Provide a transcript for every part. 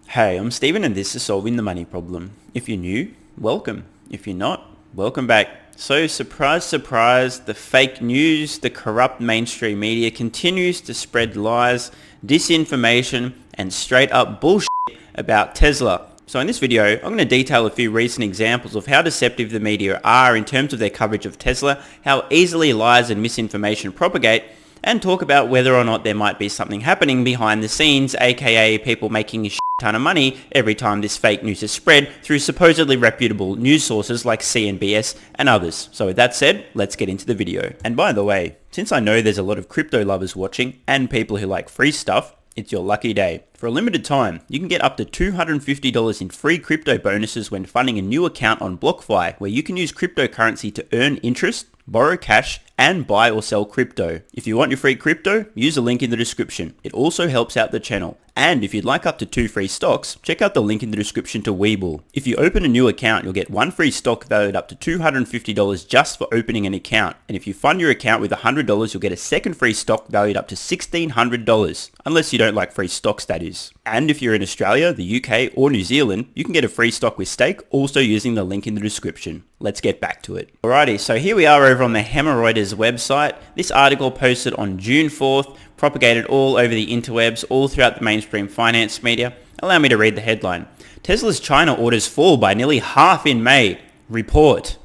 Hey, I'm Steven and this is Solving the Money Problem. If you're new, welcome. If you're not, welcome back. So surprise, surprise, the fake news, the corrupt mainstream media continues to spread lies, disinformation, and straight up bullshit about Tesla. So in this video, I'm going to detail a few recent examples of how deceptive the media are in terms of their coverage of Tesla, how easily lies and misinformation propagate, and talk about whether or not there might be something happening behind the scenes, aka people making a ton of money every time this fake news is spread through supposedly reputable news sources like CNBS and others. So with that said, let's get into the video. And by the way, since I know there's a lot of crypto lovers watching and people who like free stuff, it's your lucky day. For a limited time, you can get up to $250 in free crypto bonuses when funding a new account on BlockFi, where you can use cryptocurrency to earn interest, borrow cash, and buy or sell crypto. If you want your free crypto, use the link in the description. It also helps out the channel. And if you'd like up to 2 free stocks, check out the link in the description to WeBull. If you open a new account, you'll get 1 free stock valued up to $250 just for opening an account. And if you fund your account with $100, you'll get a second free stock valued up to $1,600. Unless you don't like free stocks, that is. And if you're in Australia, the UK, or New Zealand, you can get a free stock with stake, also using the link in the description. Let's get back to it. Alrighty, so here we are over on the Reuters website. This article posted on June 4th, propagated all over the interwebs, all throughout the mainstream finance media. Allow me to read the headline. Tesla's China orders fall by nearly half in May. Report.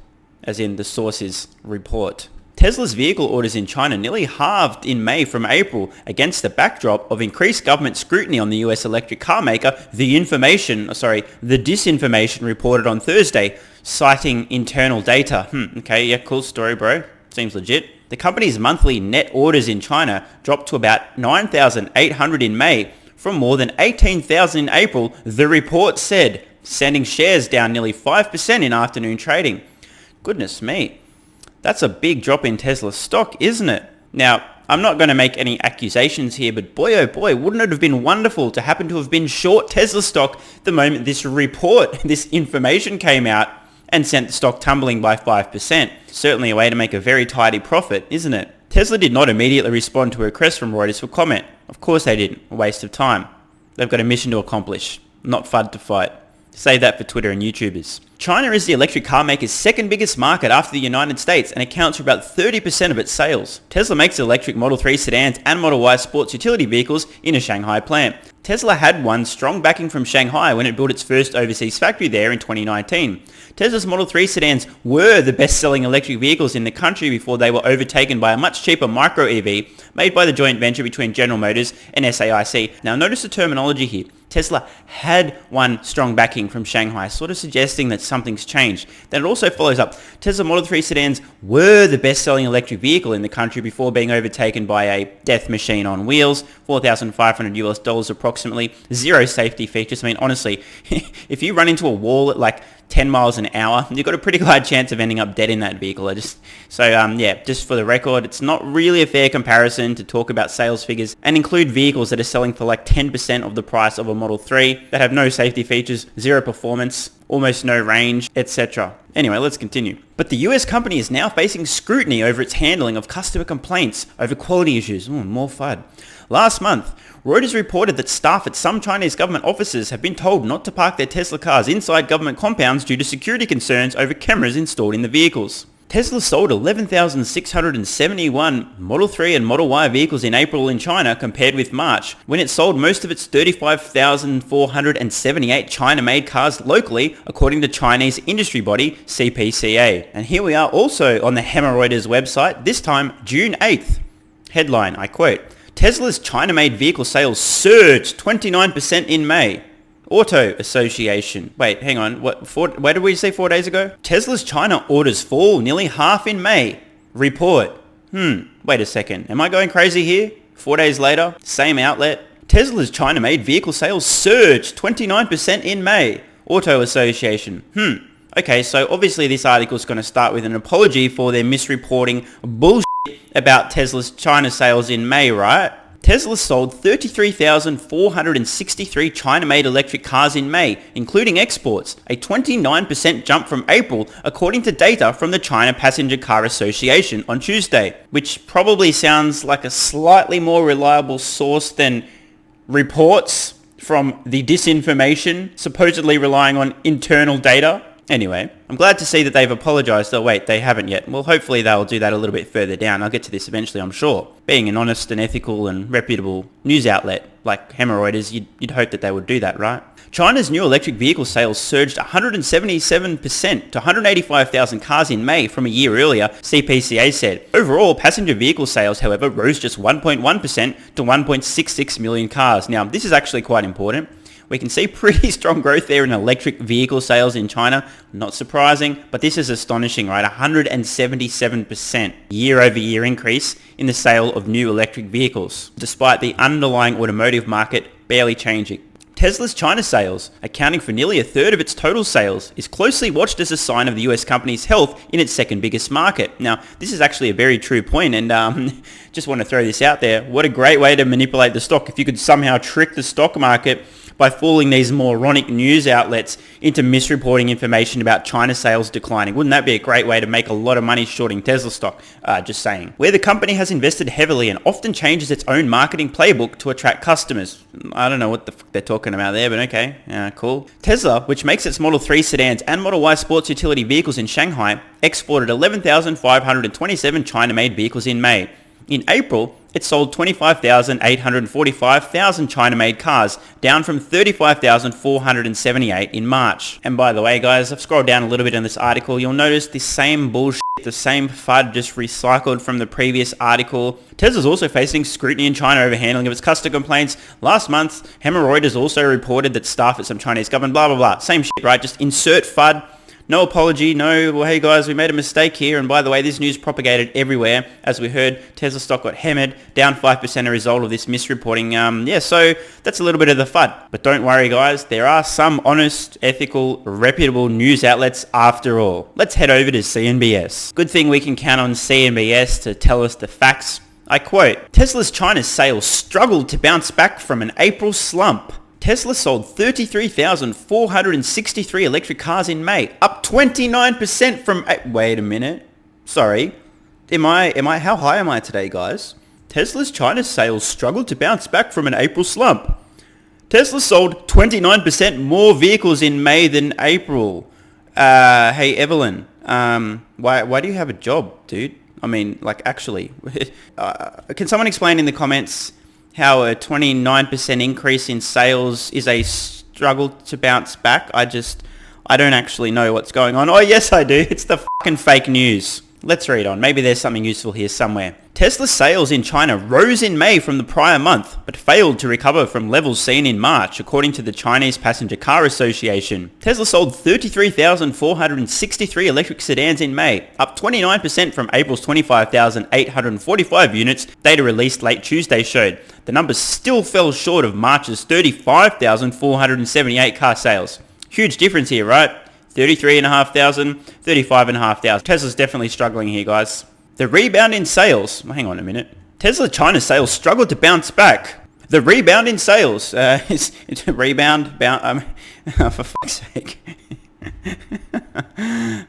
As in the source's report. Tesla's vehicle orders in China nearly halved in May from April against the backdrop of increased government scrutiny on the US electric car maker, the disinformation reported on Thursday, citing internal data. Okay, yeah, cool story, bro. Seems legit. The company's monthly net orders in China dropped to about 9,800 in May from more than 18,000 in April, the report said, sending shares down nearly 5% in afternoon trading. Goodness me. That's a big drop in Tesla stock, isn't it? Now, I'm not going to make any accusations here, but boy oh boy, wouldn't it have been wonderful to happen to have been short Tesla stock the moment this report, this information came out and sent the stock tumbling by 5%. Certainly a way to make a very tidy profit, isn't it? Tesla did not immediately respond to a request from Reuters for comment. Of course they didn't. A waste of time. They've got a mission to accomplish, not FUD to fight. Save that for Twitter and YouTubers. China is the electric car maker's second biggest market after the United States and accounts for about 30% of its sales. Tesla makes electric Model 3 sedans and Model Y sports utility vehicles in a Shanghai plant. Tesla had won strong backing from Shanghai when it built its first overseas factory there in 2019. Tesla's Model 3 sedans were the best-selling electric vehicles in the country before they were overtaken by a much cheaper micro EV made by the joint venture between General Motors and SAIC. Now notice the terminology here. Tesla had won strong backing from Shanghai, sort of suggesting that something's changed. Then it also follows up, Tesla Model 3 sedans were the best-selling electric vehicle in the country before being overtaken by a death machine on wheels, $4,500 approximately, zero safety features. I mean, honestly, if you run into a wall at like 10 miles an hour, you've got a pretty high chance of ending up dead in that vehicle. Just for the record, it's not really a fair comparison to talk about sales figures and include vehicles that are selling for like 10% of the price of a Model 3 that have no safety features, zero performance, almost no range, etc. Anyway, let's continue. But the US company is now facing scrutiny over its handling of customer complaints over quality issues. More FUD. Last month, Reuters reported that staff at some Chinese government offices have been told not to park their Tesla cars inside government compounds due to security concerns over cameras installed in the vehicles. Tesla sold 11,671 Model 3 and Model Y vehicles in April in China compared with March, when it sold most of its 35,478 China-made cars locally, according to Chinese industry body CPCA. And here we are also on the Reuters website, this time June 8th. Headline, I quote, Tesla's China-made vehicle sales surged 29% in May. Auto Association. Wait, hang on. Where did we say 4 days ago? Tesla's China orders fall nearly half in May. Report. Wait a second. Am I going crazy here? 4 days later, same outlet. Tesla's China-made vehicle sales surged 29% in May. Auto Association. Okay, so obviously this article is going to start with an apology for their misreporting bullshit about Tesla's China sales in May, right? Tesla sold 33,463 China-made electric cars in May, including exports, a 29% jump from April, according to data from the China Passenger Car Association on Tuesday, which probably sounds like a slightly more reliable source than reports from the disinformation, supposedly relying on internal data. Anyway, I'm glad to see that they've apologized. Oh wait, they haven't yet. Well, hopefully they'll do that a little bit further down. I'll get to this eventually, I'm sure. Being an honest and ethical and reputable news outlet like Reuters, you'd hope that they would do that, right? China's new electric vehicle sales surged 177% to 185,000 cars in May from a year earlier, CPCA said. Overall, passenger vehicle sales, however, rose just 1.1% to 1.66 million cars. Now, this is actually quite important. We can see pretty strong growth there in electric vehicle sales in China. Not surprising, but this is astonishing, right? 177% year-over-year increase in the sale of new electric vehicles, despite the underlying automotive market barely changing. Tesla's China sales, accounting for nearly a third of its total sales, is closely watched as a sign of the US company's health in its second biggest market. Now, this is actually a very true point, and just want to throw this out there. What a great way to manipulate the stock. If you could somehow trick the stock market by fooling these moronic news outlets into misreporting information about China sales declining. Wouldn't that be a great way to make a lot of money shorting Tesla stock? Just saying. Where the company has invested heavily and often changes its own marketing playbook to attract customers. I don't know what the fuck they're talking about there, but okay. Cool. Tesla, which makes its Model 3 sedans and Model Y sports utility vehicles in Shanghai, exported 11,527 China-made vehicles in May. In April, it sold 25,845 China-made cars, down from 35,478 in March. And by the way, guys, I've scrolled down a little bit in this article. You'll notice the same bullshit, the same FUD just recycled from the previous article. Tesla's also facing scrutiny in China over handling of its customer complaints. Last month, Reuters also reported that staff at some Chinese government, blah, blah, blah. Same shit, right? Just insert FUD. No apology, no, well, hey guys, we made a mistake here. And by the way, this news propagated everywhere. As we heard, Tesla stock got hammered, down 5% as a result of this misreporting. So that's a little bit of the FUD. But don't worry, guys, there are some honest, ethical, reputable news outlets after all. Let's head over to CNBS. Good thing we can count on CNBS to tell us the facts. I quote, Tesla's China sales struggled to bounce back from an April slump. Tesla sold 33,463 electric cars in May, up 29% from... Wait a minute. Sorry. How high am I today, guys? Tesla's China sales struggled to bounce back from an April slump. Tesla sold 29% more vehicles in May than April. Hey, Evelyn, why do you have a job, dude? I mean, like, actually. Can someone explain in the comments how a 29% increase in sales is a struggle to bounce back? I don't actually know what's going on. Oh, yes, I do. It's the fucking fake news. Let's read on. Maybe there's something useful here somewhere. Tesla's sales in China rose in May from the prior month, but failed to recover from levels seen in March, according to the Chinese Passenger Car Association. Tesla sold 33,463 electric sedans in May, up 29% from April's 25,845 units. Data released late Tuesday showed. The numbers still fell short of March's 35,478 car sales. Huge difference here, right? 33,500, 35,500. Tesla's definitely struggling here, guys. The rebound in sales. Hang on a minute. Tesla China sales struggled to bounce back. The rebound in sales. It's a rebound. For fuck's sake.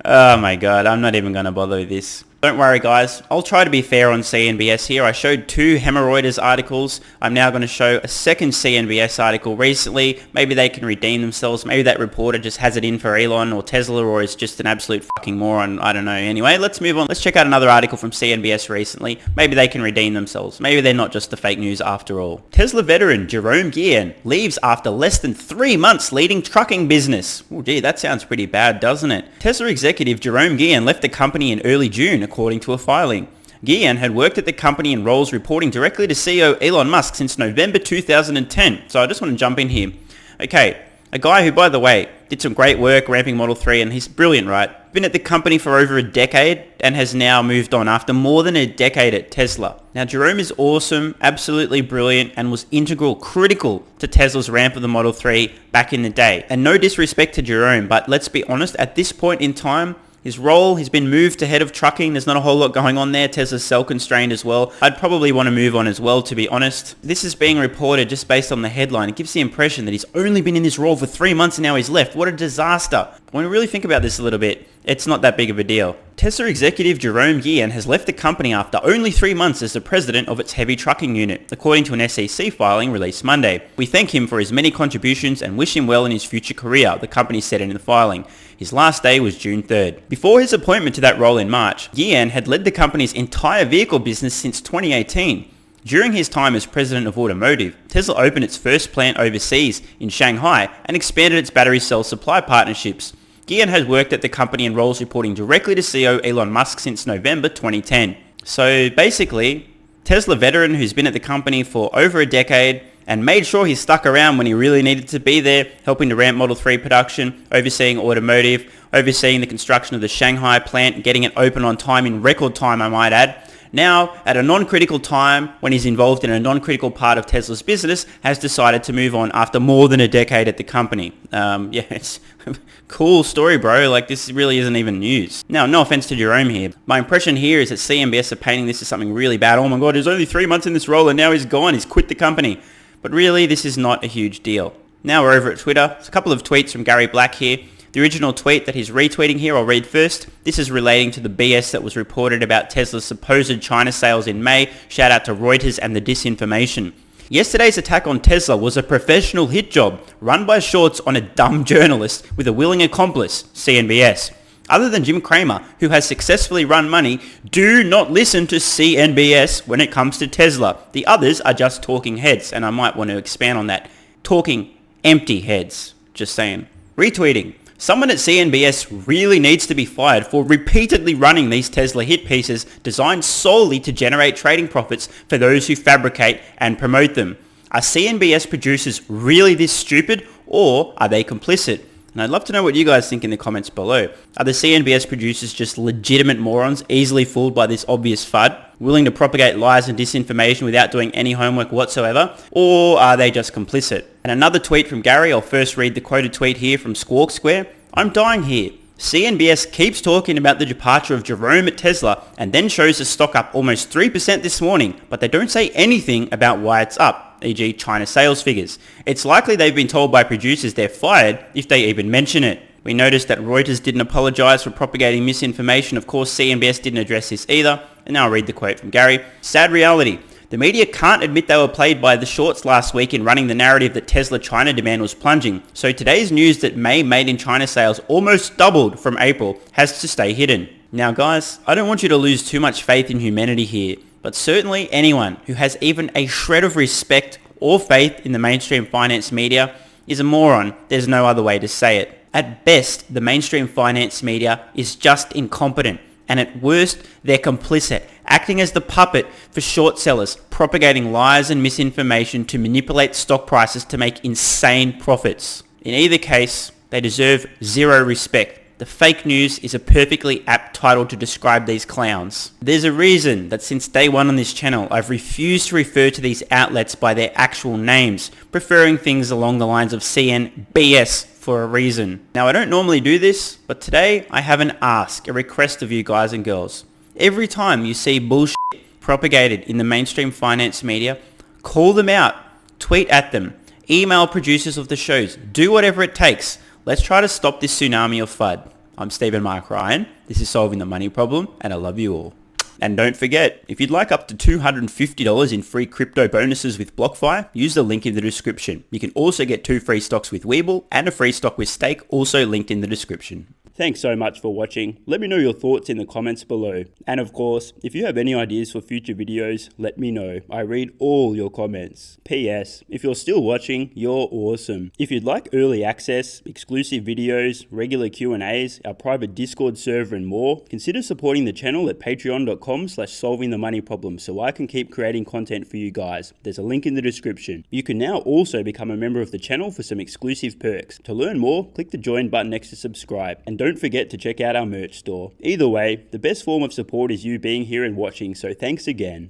Oh my god, I'm not even going to bother with this. Don't worry, guys. I'll try to be fair on CNBS here. I showed two Reuters articles. I'm now going to show a second CNBS article recently. Maybe they can redeem themselves. Maybe that reporter just has it in for Elon or Tesla, or is just an absolute fucking moron. I don't know. Anyway, let's move on. Let's check out another article from CNBS recently. Maybe they can redeem themselves. Maybe they're not just the fake news after all. Tesla veteran Jerome Guillen leaves after less than 3 months leading trucking business. Oh, gee, that sounds pretty bad, doesn't it? Tesla executive Jerome Guillen left the company in early June, according to a filing. Guillen had worked at the company in roles reporting directly to CEO Elon Musk since November 2010. So I just want to jump in here. Okay, a guy who, by the way, did some great work ramping Model 3, and he's brilliant, right? Been at the company for over a decade and has now moved on after more than a decade at Tesla. Now, Jerome is awesome, absolutely brilliant, and was integral, critical to Tesla's ramp of the Model 3 back in the day. And no disrespect to Jerome, but let's be honest, at this point in time, his role, he's been moved to head of trucking. There's not a whole lot going on there. Tesla's cell constrained as well. I'd probably want to move on as well, to be honest. This is being reported just based on the headline. It gives the impression that he's only been in this role for 3 months and now he's left. What a disaster. When we really think about this a little bit, it's not that big of a deal. Tesla executive Jerome Guillen has left the company after only 3 months as the president of its heavy trucking unit, according to an SEC filing released Monday. We thank him for his many contributions and wish him well in his future career, the company said in the filing. His last day was June 3rd. Before his appointment to that role in March, Guillen had led the company's entire vehicle business since 2018. During his time as president of automotive, Tesla opened its first plant overseas in Shanghai and expanded its battery cell supply partnerships. Guillen has worked at the company in roles reporting directly to CEO Elon Musk since November 2010. So basically, Tesla veteran who's been at the company for over a decade and made sure he stuck around when he really needed to be there, helping to ramp Model 3 production, overseeing automotive, overseeing the construction of the Shanghai plant, getting it open on time in record time, I might add. Now, at a non-critical time, when he's involved in a non-critical part of Tesla's business, has decided to move on after more than a decade at the company. It's a cool story, bro. Like, this really isn't even news. Now, no offense to Jerome here. My impression here is that CNBS are painting this as something really bad. Oh my god, he's only 3 months in this role and now he's gone. He's quit the company. But really, this is not a huge deal. Now we're over at Twitter. There's a couple of tweets from Gary Black here. The original tweet that he's retweeting here, I'll read first. This is relating to the BS that was reported about Tesla's supposed China sales in May. Shout out to Reuters and the disinformation. Yesterday's attack on Tesla was a professional hit job run by shorts on a dumb journalist with a willing accomplice, CNBS. Other than Jim Cramer, who has successfully run money, do not listen to CNBS when it comes to Tesla. The others are just talking heads, and I might want to expand on that. Talking empty heads. Just saying. Retweeting. Someone at CNBS really needs to be fired for repeatedly running these Tesla hit pieces designed solely to generate trading profits for those who fabricate and promote them. Are CNBS producers really this stupid, or are they complicit? And I'd love to know what you guys think in the comments below. Are the CNBS producers just legitimate morons, easily fooled by this obvious FUD, willing to propagate lies and disinformation without doing any homework whatsoever? Or are they just complicit? And another tweet from Gary, I'll first read the quoted tweet here from Squawk Square. I'm dying here. CNBS keeps talking about the departure of Jerome at Tesla and then shows the stock up almost 3% this morning, but they don't say anything about why it's up, e.g. China sales figures. It's likely they've been told by producers they're fired if they even mention it. We noticed that Reuters didn't apologize for propagating misinformation. Of course, CNBS didn't address this either. And now I'll read the quote from Gary. Sad reality. The media can't admit they were played by the shorts last week in running the narrative that Tesla China demand was plunging. So today's news that May made in China sales almost doubled from April has to stay hidden. Now guys, I don't want you to lose too much faith in humanity here, but certainly anyone who has even a shred of respect or faith in the mainstream finance media is a moron. There's no other way to say it. At best, the mainstream finance media is just incompetent. And at worst, they're complicit, acting as the puppet for short sellers, propagating lies and misinformation to manipulate stock prices to make insane profits. In either case, they deserve zero respect. The fake news is a perfectly apt title to describe these clowns. There's a reason that since day one on this channel, I've refused to refer to these outlets by their actual names, preferring things along the lines of CNBS for a reason. Now, I don't normally do this, but today I have an ask, a request of you guys and girls. Every time you see bullshit propagated in the mainstream finance media, call them out, tweet at them, email producers of the shows, do whatever it takes. Let's try to stop this tsunami of FUD. I'm Stephen Mark Ryan, this is Solving the Money Problem, and I love you all. And don't forget, if you'd like up to $250 in free crypto bonuses with BlockFi, use the link in the description. You can also get 2 free stocks with WeBull and a free stock with Stake, also linked in the description. Thanks so much for watching. Let me know your thoughts in the comments below. And of course, if you have any ideas for future videos, let me know. I read all your comments. P.S. If you're still watching, you're awesome. If you'd like early access, exclusive videos, regular Q&As, our private Discord server and more, consider supporting the channel at patreon.com/solvingthemoneyproblem so I can keep creating content for you guys. There's a link in the description. You can now also become a member of the channel for some exclusive perks. To learn more, click the join button next to subscribe. And don't forget to check out our merch store. Either way, the best form of support is you being here and watching, so thanks again.